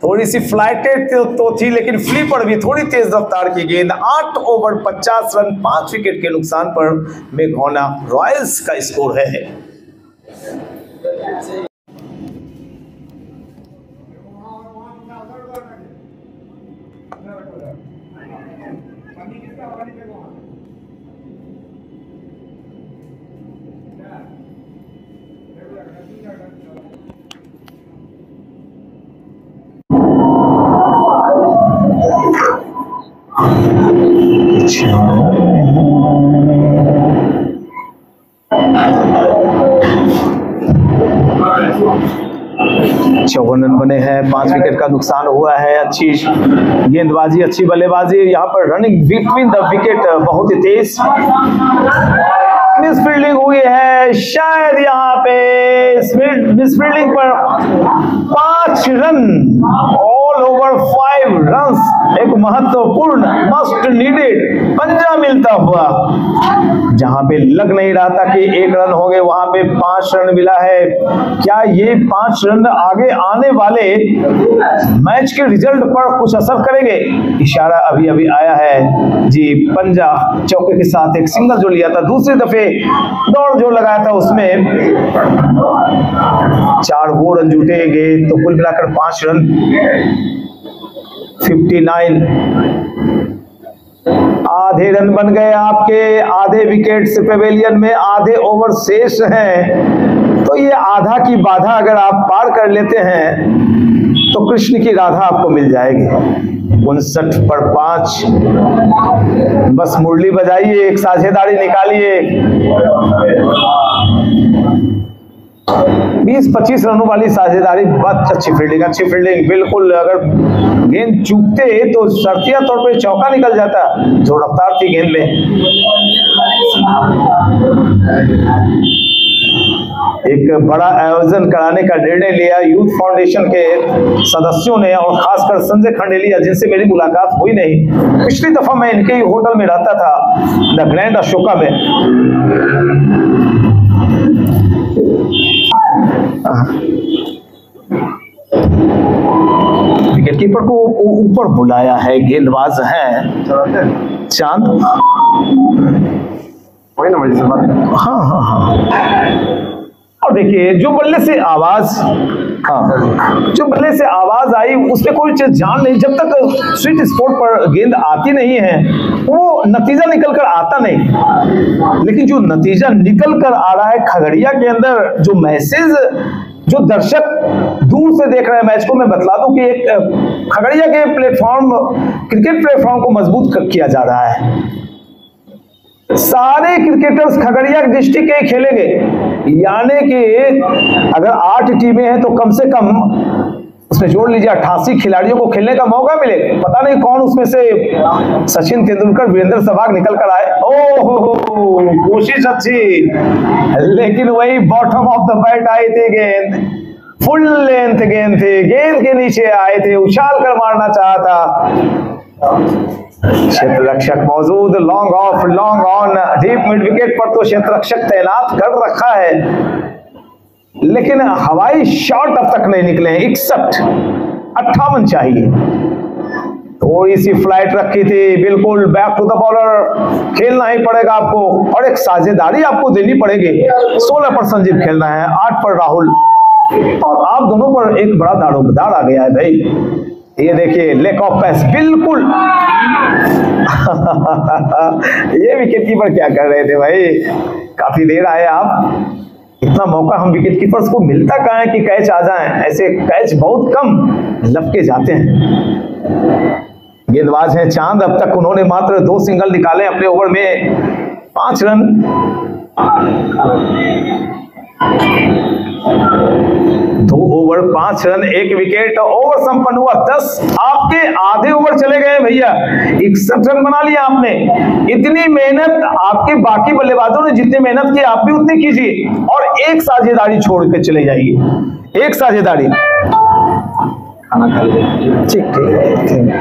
थोड़ी सी फ्लाइटेड तो थी लेकिन फ्लीपर भी थोड़ी तेज रफ्तार की गेंद। 8 ओवर 50 रन 5 विकेट के नुकसान पर मेघौना रॉयल्स का स्कोर है। चौवन रन बने हैं, 5 विकेट का नुकसान हुआ है। अच्छी गेंदबाजी, अच्छी बल्लेबाजी, यहाँ पर रनिंग बिटवीन द विकेट बहुत ही तेज। मिसफील्डिंग हुई है, शायद यहाँ पे मिसफील्डिंग पर 5 रन, ऑल ओवर 5 रन्स, एक महत्वपूर्ण मस्ट नीडेड पंजा मिलता हुआ। जहां पे लग नहीं रहा था कि 1 रन हो गए, वहां पे 5 रन मिला है। क्या ये 5 रन आगे आने वाले मैच के रिजल्ट पर कुछ असर करेंगे? इशारा अभी अभी आया है जी, पंजा चौके के साथ एक सिंगल जो लिया था, दूसरी दफे दौड़ जो लगाया था उसमें 4 वो रन जुटेंगे, तो कुल मिलाकर 5 रन 59। आधे रन बन गए आपके, आधे विकेट्स पेवेलियन में, आधे ओवर शेष हैं। तो ये आधा की बाधा अगर आप पार कर लेते हैं तो कृष्ण की राधा आपको मिल जाएगी। 59 पर 5, बस मुरली बजाइए, एक साझेदारी निकालिए। 20-25 रनों वाली साझेदारी, बहुत अच्छी फील्डिंग बिल्कुल। अगर गेंद चूकते तो शर्तिया तौर पर चौका निकल जाता, जो रफ्तार थी गेंद में। एक बड़ा आयोजन कराने का निर्णय लिया यूथ फाउंडेशन के सदस्यों ने, और खासकर संजय खंडेलिया, जिनसे मेरी मुलाकात हुई नहीं। पिछली दफा मैं इनके ही होटल में रहता था, द ग्रैंड अशोका में। विकेट कीपर को ऊपर बुलाया है, गेंदबाज हैं चांद। हाँ। और देखिए जो बल्ले से आवाज, जो बल्ले से आवाज आई उसमें कोई जान नहीं, जब तक स्वीट स्पॉट पर गेंद आती नहीं है वो नतीजा निकल कर आता नहीं। लेकिन जो नतीजा निकल कर आ रहा है खगड़िया के अंदर, जो मैसेज जो दर्शक दूर से देख रहे हैं मैच को, मैं बतला दूं कि एक खगड़िया के प्लेटफॉर्म, क्रिकेट प्लेटफॉर्म को मजबूत किया जा रहा है। सारे क्रिकेटर्स खगड़िया डिस्ट्रिक्ट के खेलेंगे, यानी कि अगर 8 टीमें हैं तो कम से कम उसमें जोड़ लीजिए 88 खिलाड़ियों को खेलने का मौका मिलेगा। पता नहीं कौन उसमें से सचिन तेंदुलकर, वीरेंद्र सहवाग निकल कर आए। ओहो, कोशिश अच्छी, लेकिन वही बॉटम ऑफ द बैट आई थी गेंद, फुल लेंथ गेंद थी, गेंद के नीचे आए थे, उछाल कर मारना चाहा था। क्षेत्र रक्षक मौजूद, long off, long on, deep mid wicket पर तो क्षेत्र रक्षक तैनात कर रखा है, लेकिन हवाई शॉट अब तक नहीं निकले हैं। 61-58 चाहिए। थोड़ी सी फ्लाइट रखी थी, बिल्कुल बैक टू द बॉलर खेलना ही पड़ेगा आपको, और एक साझेदारी आपको देनी पड़ेगी। 16 पर संजीव खेलना है, 8 पर राहुल, और आप दोनों पर एक बड़ा दारोमदार आ गया है भाई। ये देखिए लेग ऑफ पैस, बिल्कुल। ये विकेट कीपर क्या कर रहे थे भाई, काफी देर आए आप। इतना मौका हम विकेट कीपर्स को मिलता कहाँ है कि कैच आ जाएं, ऐसे कैच बहुत कम लपके जाते हैं। गेंदबाज है चांद, अब तक उन्होंने मात्र 2 सिंगल निकाले अपने ओवर में, 5 run. 2 over 5 run 1 wicket, over संपन्न हुआ 10। आपके आधे ओवर चले गए भैया, 61 रन बना लिया आपने। इतनी मेहनत आपके बाकी बल्लेबाजों ने जितनी मेहनत की आप भी उतनी कीजिए, और एक साझेदारी छोड़ के चले जाइए, एक साझेदारी। ठीक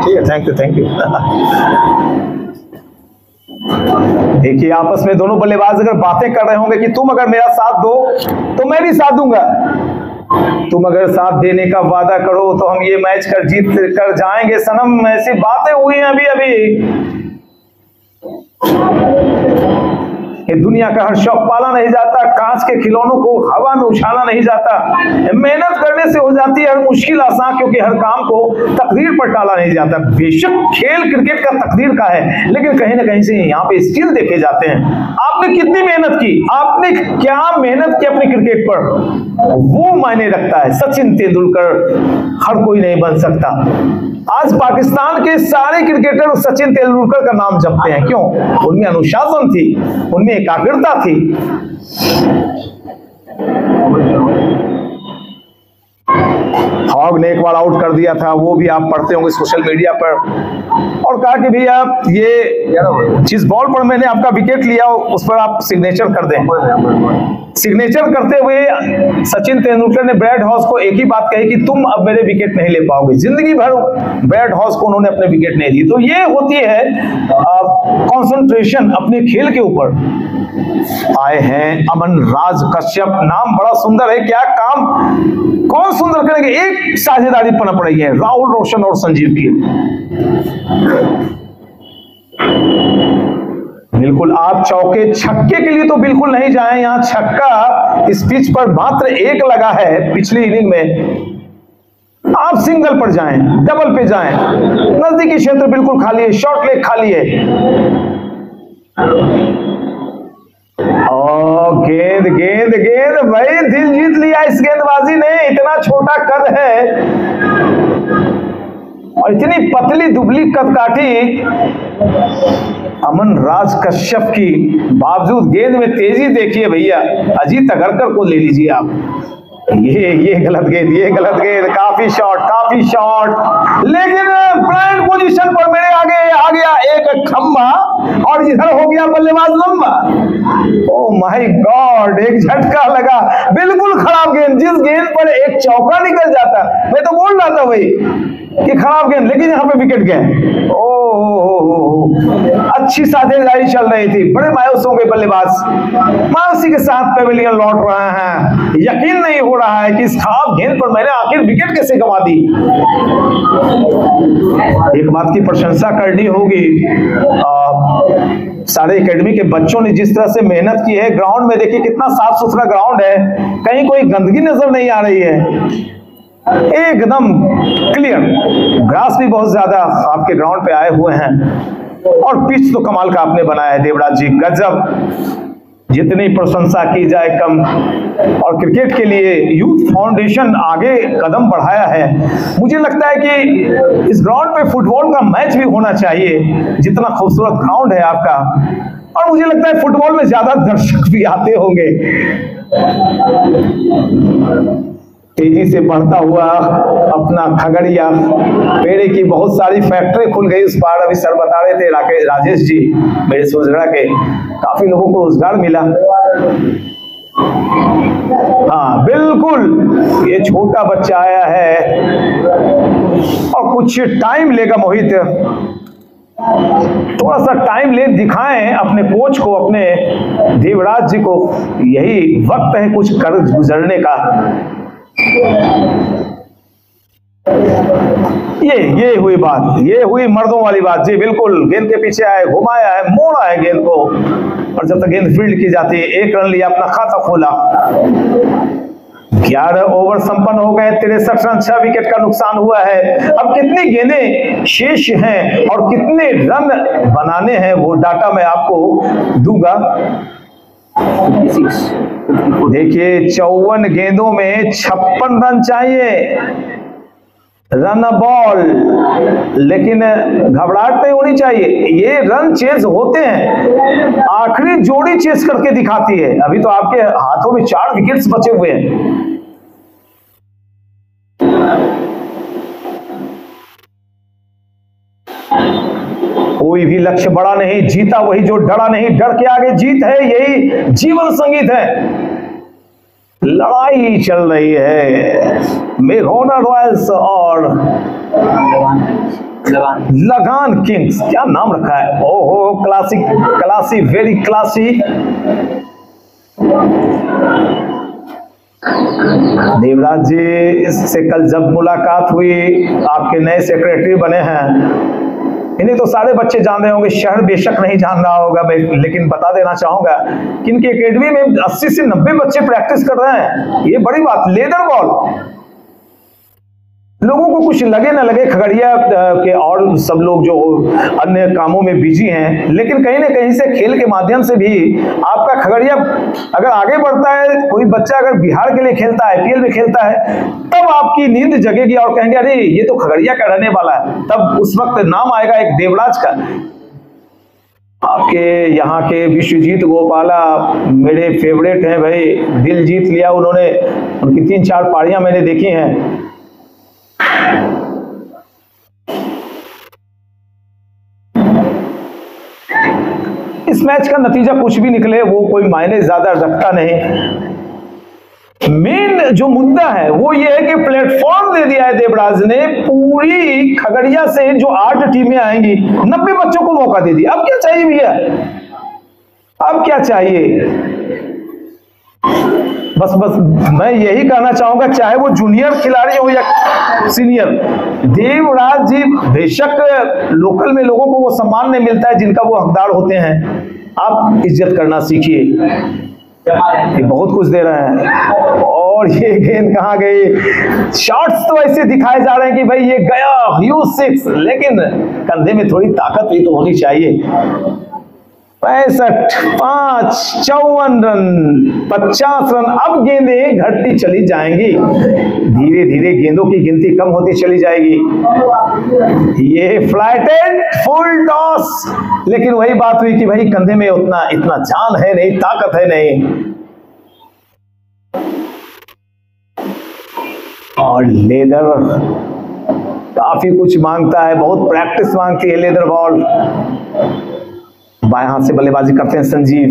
है, थैंक यू। देखिए आपस में दोनों बल्लेबाज अगर बातें कर रहे होंगे कि तुम अगर मेरा साथ दो तो मैं भी साथ दूंगा, तुम अगर साथ देने का वादा करो तो हम ये मैच कर जीत कर जाएंगे सनम, ऐसी बातें हुई हैं अभी। ये दुनिया का हर शौक पाला नहीं जाता, कांच के खिलौनों को हवा में उछाला नहीं जाता। मेहनत करने से हो जाती है हर मुश्किल आसान, क्योंकि हर काम को तकदीर पर टाला नहीं जाता। बेशक खेल क्रिकेट का तकदीर का है, लेकिन कहीं ना कहीं से यहाँ पे स्किल देखे जाते हैं। आपने कितनी मेहनत की, आपने क्या मेहनत की अपने क्रिकेट पर, वो मायने रखता है। सचिन तेंदुलकर हर कोई नहीं बन सकता, आज पाकिस्तान के सारे क्रिकेटर सचिन तेंदुलकर का नाम जपते हैं। क्यों? उनमें अनुशासन थी, उनमें एकाग्रता थी। हॉग ने एक बार आउट कर दिया था, वो भी आप पढ़ते होंगे सोशल मीडिया पर, और कहा कि भैया ये जिस बॉल पर मैंने आपका विकेट लिया उस पर आप सिग्नेचर कर दें। सिग्नेचर करते हुए सचिन तेंदुलकर ने ब्रैड हॉज को एक ही बात कही कि तुम अब मेरे विकेट नहीं ले पाओगे। जिंदगी भर ब्रैड हॉज को उन्होंने अपने विकेट नहीं दी। तो ये होती है कंसंट्रेशन अपने खेल के ऊपर। आए हैं अमन राज कश्यप, नाम बड़ा सुंदर है, क्या काम कौन सुंदर करेंगे। एक साझेदारी पनप रही है राहुल रोशन और संजीव की। बिल्कुल आप चौके छक्के के लिए तो बिल्कुल नहीं जाएं। यहां छक्का इस पिच पर मात्र एक लगा है पिछली इनिंग में। आप सिंगल पर जाएं, डबल पे जाएं, नजदीकी क्षेत्र बिल्कुल खाली है, शॉर्ट लेग खाली है। गेंद गेंद गेंद भाई दिल जीत लिया इस गेंदबाजी ने। इतना छोटा कद है और इतनी पतली दुबली कदकाठी अमन राज कश्यप की, बावजूद गेंद में तेजी देखिए भैया। अजीत अगरकर को ले लीजिए आप। ये गलत गेंद, ये गलत गेंद, काफी शॉट, लेकिन ब्रांड पोजीशन पर मेरे आगे आ गया एक खंबा और इधर हो गया बल्लेबाज लंबा। ओ माय गॉड, एक झटका लगा, बिल्कुल खराब गेंद। जिस गेंद पर एक चौका निकल जाता, मैं तो बोल रहा था भाई कि खराब गेंद, लेकिन यहाँ पे विकेट गए। ओ अच्छी साझेदारी चल रही थी, बड़े मायूस होंगे बल्लेबाज, मायूसी के साथ पेविलियन लौट रहे हैं। यकीन नहीं हो रहा है कि इस खराब गेंद पर मैंने आखिर विकेट कैसे गंवा दी। एक बात की प्रशंसा करनी होगी, सारे एकेडमी के बच्चों ने जिस तरह से मेहनत की है। ग्राउंड में देखिए कितना साफ सुथरा ग्राउंड है, कहीं कोई गंदगी नजर नहीं आ रही है, एकदम क्लियर। ग्रास भी बहुत ज्यादा आपके ग्राउंड पे आए हुए हैं और पिच तो कमाल का आपने बनाया है देवराज जी, गजब। जितनी प्रशंसा की जाए कम। और क्रिकेट के लिए यूथ फाउंडेशन आगे कदम बढ़ाया है। मुझे लगता है कि इस ग्राउंड पे फुटबॉल का मैच भी होना चाहिए, जितना खूबसूरत ग्राउंड है आपका। और मुझे लगता है फुटबॉल में ज्यादा दर्शक भी आते होंगे। तेजी से बढ़ता हुआ अपना खगड़िया, पेड़े की बहुत सारी फैक्ट्री खुल गई उस पार। अभी सर बता रहे थे राजेश जी मेरे सोजड़ा के, काफी लोगों को रोजगार मिला। हाँ बिल्कुल, ये छोटा बच्चा आया है और कुछ टाइम लेगा मोहित, थोड़ा सा टाइम ले दिखाएं अपने कोच को, अपने देवराज जी को। यही वक्त है कुछ कर गुजरने का। ये हुई बात, ये हुई मर्दों वाली बात जी। बिल्कुल गेंद के पीछे आए, घुमाया है, मोड़ा है गेंद को, और जब तक गेंद फील्ड की जाती है, 1 रन लिया, अपना खाता खोला। 11 ओवर संपन्न हो गए, 63 रन, 6 विकेट का नुकसान हुआ है। अब कितनी गेंदें शेष हैं और कितने रन बनाने हैं वो डाटा मैं आपको दूंगा। देखिए 54 गेंदों में 56 रन चाहिए, रन बॉल, लेकिन घबराहट नहीं होनी चाहिए। ये रन चेज होते हैं, आखिरी जोड़ी चेज करके दिखाती है। अभी तो आपके हाथों में 4 विकेट्स बचे हुए हैं। कोई भी लक्ष्य बड़ा नहीं, जीता वही जो डरा नहीं। डर के आगे जीत है, यही जीवन संगीत है। लड़ाई चल रही है मेघोना रॉयल्स और लगान किंग्स, क्या नाम रखा है। ओहो, classic, classy, very classy. Devraj ji से कल जब मुलाकात हुई, आपके नए सेक्रेटरी बने हैं, इन्हें तो सारे बच्चे जान रहे होंगे, शहर बेशक नहीं जान रहा होगा, लेकिन बता देना चाहूंगा कि इनकी एकेडमी में 80 से 90 बच्चे प्रैक्टिस कर रहे हैं। ये बड़ी बात। लेदर बॉल, लोगों को कुछ लगे ना लगे, खगड़िया के और सब लोग जो अन्य कामों में बिजी हैं, लेकिन कहीं ना कहीं से खेल के माध्यम से भी आपका खगड़िया अगर आगे बढ़ता है, कोई बच्चा अगर बिहार के लिए खेलता है, आईपीएल में खेलता है, तब आपकी नींद जगेगी और कहेंगे अरे ये तो खगड़िया का रहने वाला है। तब उस वक्त नाम आएगा एक देवराज का। आपके यहाँ के विश्वजीत गोपाला मेरे फेवरेट हैं भाई, दिल जीत लिया उन्होंने। उनकी 3-4 पारियां मैंने देखी हैं। इस मैच का नतीजा कुछ भी निकले वो कोई मायने ज्यादा रखता नहीं। मेन जो मुद्दा है वो ये है कि प्लेटफॉर्म दे दिया है देवराज ने। पूरी खगड़िया से जो 8 टीमें आएंगी, 90 बच्चों को मौका दे दिया। अब क्या चाहिए भैया, अब क्या चाहिए? बस मैं यही कहना चाहूंगा, चाहे वो जूनियर खिलाड़ी हो या सीनियर, देवराज जी बेशक लोकल में लोगों को वो सम्मान नहीं मिलता है जिनका वो हकदार होते हैं। आप इज्जत करना सीखिए, ये बहुत कुछ दे रहे हैं। और ये गेंद कहाँ गई? शॉट्स तो ऐसे दिखाए जा रहे हैं कि भाई ये गया ह्यूज 6, लेकिन कंधे में थोड़ी ताकत भी तो होनी चाहिए। 65, 5, 54 रन, 50 रन। अब गेंदें घटती चली जाएंगी, धीरे धीरे गेंदों की गिनती कम होती चली जाएगी। ये फ्लैटेड फुल टॉस, लेकिन वही बात हुई कि भाई कंधे में इतना जान है नहीं, ताकत है नहीं। और लेदर काफी कुछ मांगता है, बहुत प्रैक्टिस मांगती है लेदर बॉल। बाएं हाथ से बल्लेबाजी करते हैं संजीव।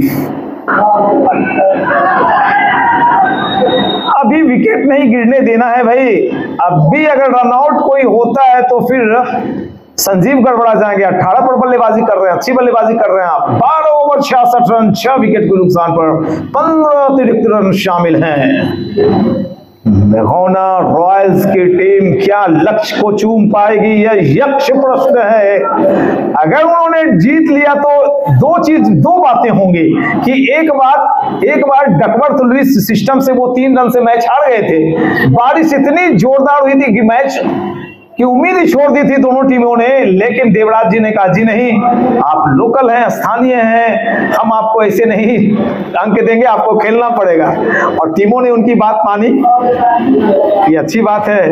अभी विकेट नहीं गिरने देना है भाई। अभी अगर रनआउट कोई होता है तो फिर संजीव गड़बड़ा जाएंगे। 18 पर बल्लेबाजी कर रहे हैं, अच्छी बल्लेबाजी कर रहे हैं आप। 12 ओवर 66 रन, 6 विकेट के नुकसान पर 15 अतिरिक्त रन शामिल हैं। मेघोना रॉयल्स की टीम क्या लक्ष्य को चूम पाएगी, यह यक्ष प्रश्न है। अगर उन्होंने जीत लिया तो दो बातें होंगी कि एक बार डकवर्थ लुइस सिस्टम से वो 3 रन से मैच हार गए थे। बारिश इतनी जोरदार हुई थी कि मैच की उम्मीद ही छोड़ दी थी दोनों टीमों ने, लेकिन देवराज जी ने कहा जी नहीं, आप लोकल हैं, स्थानीय हैं, हम आपको ऐसे नहीं अंक देंगे, आपको खेलना पड़ेगा। और टीमों ने उनकी बात मानी, ये अच्छी बात है।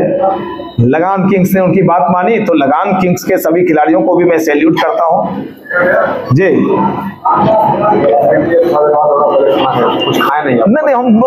लगान किंग्स ने उनकी बात मानी, तो लगान किंग्स के सभी खिलाड़ियों को भी मैं सैल्यूट करता हूं जी। कुछ खाए नहीं, हम